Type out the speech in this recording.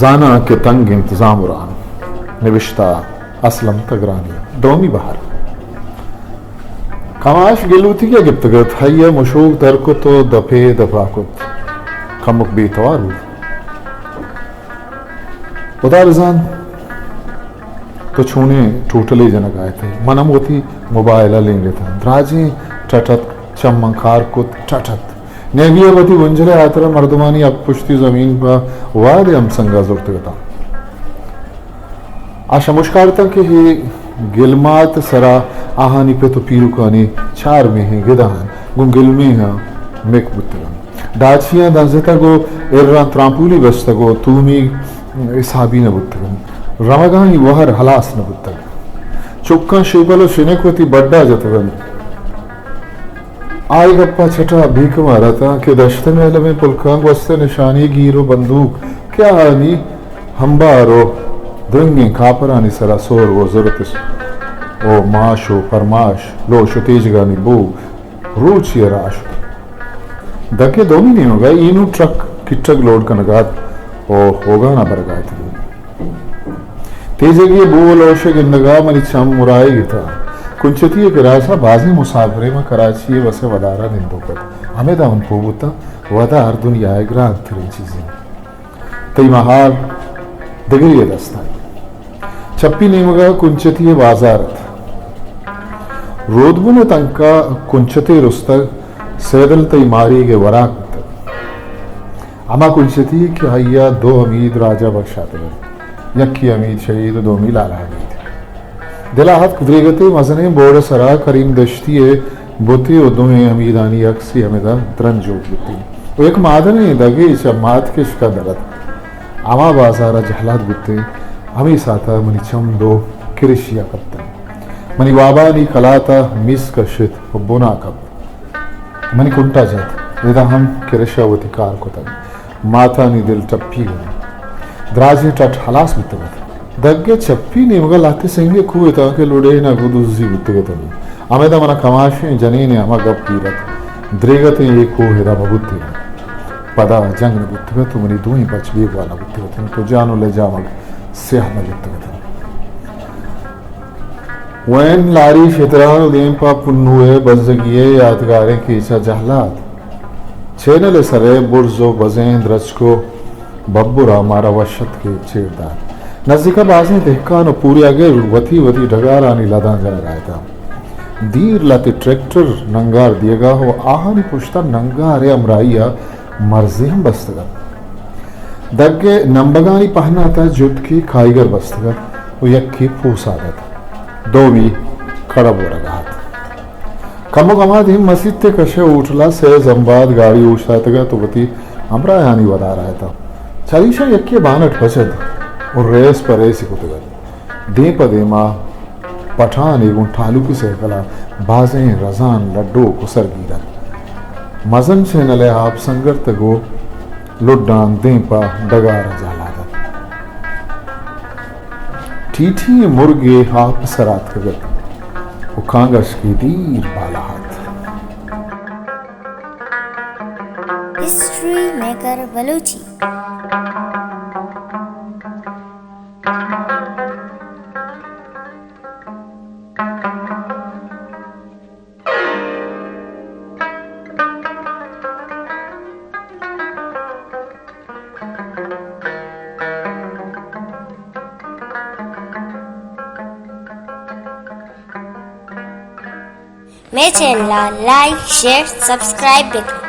जाना के तंग इंतज़ाम उरान नविश्ता असलम तगरानी डोमी बहर कमाश गिलूती के गिफ्तगत हय मुशूक दरकुत दफे दफाकुत कमुक बेतवार उदा रजान तो छूने टूटले जनक आए थे मनम होती मोबाइल लेंगे था द्राजे टटत चमंखार कुत टटत नेवियवती वंजले आतरा मर्दमानी अब पुश्ती जमीन पर वादे हम संगा जुर्तगता आशा मुश्कारता के ही गिलमात सरा आहानी पे तो पीरू कानी चार में है गिदान गुंगिल में है मेक बुत्तगन डाचिया दाजता गो इर्रा त्रांपुली बस्ता गो तूमी इसाबी न बुत्तगन रमगानी वहर हलास न बुत्तगन चुक्का शेबलो शिनेकोती बड्डा जतगन आई गप्पा छठा भीख मारा था कि दश्तन वेले में पुलकांग वस्ते निशानी गिरो बंदूक क्या आनी हम्बारो दुंगी खापरानी सरा सोर वो जरूरत ओ माशो फरमाश लो शुतेज गानी बो रूच ये राश दके दोमी नहीं होगा इनू ट्रक किट्टक लोड का नगात ओ होगा ना बरगात तेजे की बो लोशे गिंदगा मनी चम मुराई था कुंचती के रासा बाजी मुसाफरे में कराची वसे वदारा निंदोकत हमें दावन पोबुता वदा हर दुनिया ग्रांत थरी चीजें तई महाल दगरिय दस्ता चप्पी नेमगा कुंचती बाजारत रोदबुन तंका कुंचते रुस्तक सैदल तई मारी के वराक अमा कुंचती कि हయ్యా दो अमीद राजा बख्शाते यक्की अमीद शहीद दो मिला लागी दिलाहत कुदरेगते मजने बोर्ड सरा करीम दश्तिये बुती उदुए अमीदानी अक्सी हमेदा द्रंजो बुती वो एक मादने दगे चमात के शिका दरत आमा बाजारा जहलात बुते हमी साता मनी चम दो किरिशिया कत्ता मनी वाबानी कलाता मिस कशित बुना कब मनी कुंटा जात वेदा हम किरिशावती कार को तग माता नी दिल टप्पी गई द्राजे टट हलास बुतगत दग्गे चप्पी नेमगा लाते संगे कुए ता के लोडे ना गुदुजी बुतगत आमेदा मना कमाशे जनीने अमा गप पीरत द्रेगते ये को हेदा मबुत्ती पदा जंग न बुतगत मनी दुई बचबी वाला बुतगत तो जानो ले जामग सेह न बुतगत वैन लारी शेतरान देम पा पुन्नुए बजगिए यादगारे कीचा जहलात छेनले सरे बुर्जो बजें द्रचको बब्बुरा मारा वशत के छेड़दार नजीका बाजें देहकान और पूरे आगे वती वती ढगारानी लदा जा रहा था दीर लाते ट्रैक्टर नंगार दिएगा हो आहानी पुश्ता नंगारे अमराइया मर्जी हम बस्तगर दग्गे नंबगानी पहना था जुट की खाईगर बस्तगर वो यक्की फूस आदत दो भी खड़ा बोरा गात कमो कमा दी मस्जिद ते कशे उठला से जंबाद गाड़ी उछातगा तो वती अमरा यानी बता रहा था चलीशा यक्की बानट बचत और रेस पर ऐसी कुतगत दे पदेमा पठान एगुन ठालू की सहकला बाजें रजान लड्डो कुसर गिरत मजन से नले आप संगर तगो लुड्डान दे पा डगार जालादत ठीठी मुर्गे आप सरात कगत उखांगश की दीर बाला हाथ हिस्ट्री मेकर बलूची मेरे चैनल लाइक शेयर सब्सक्राइब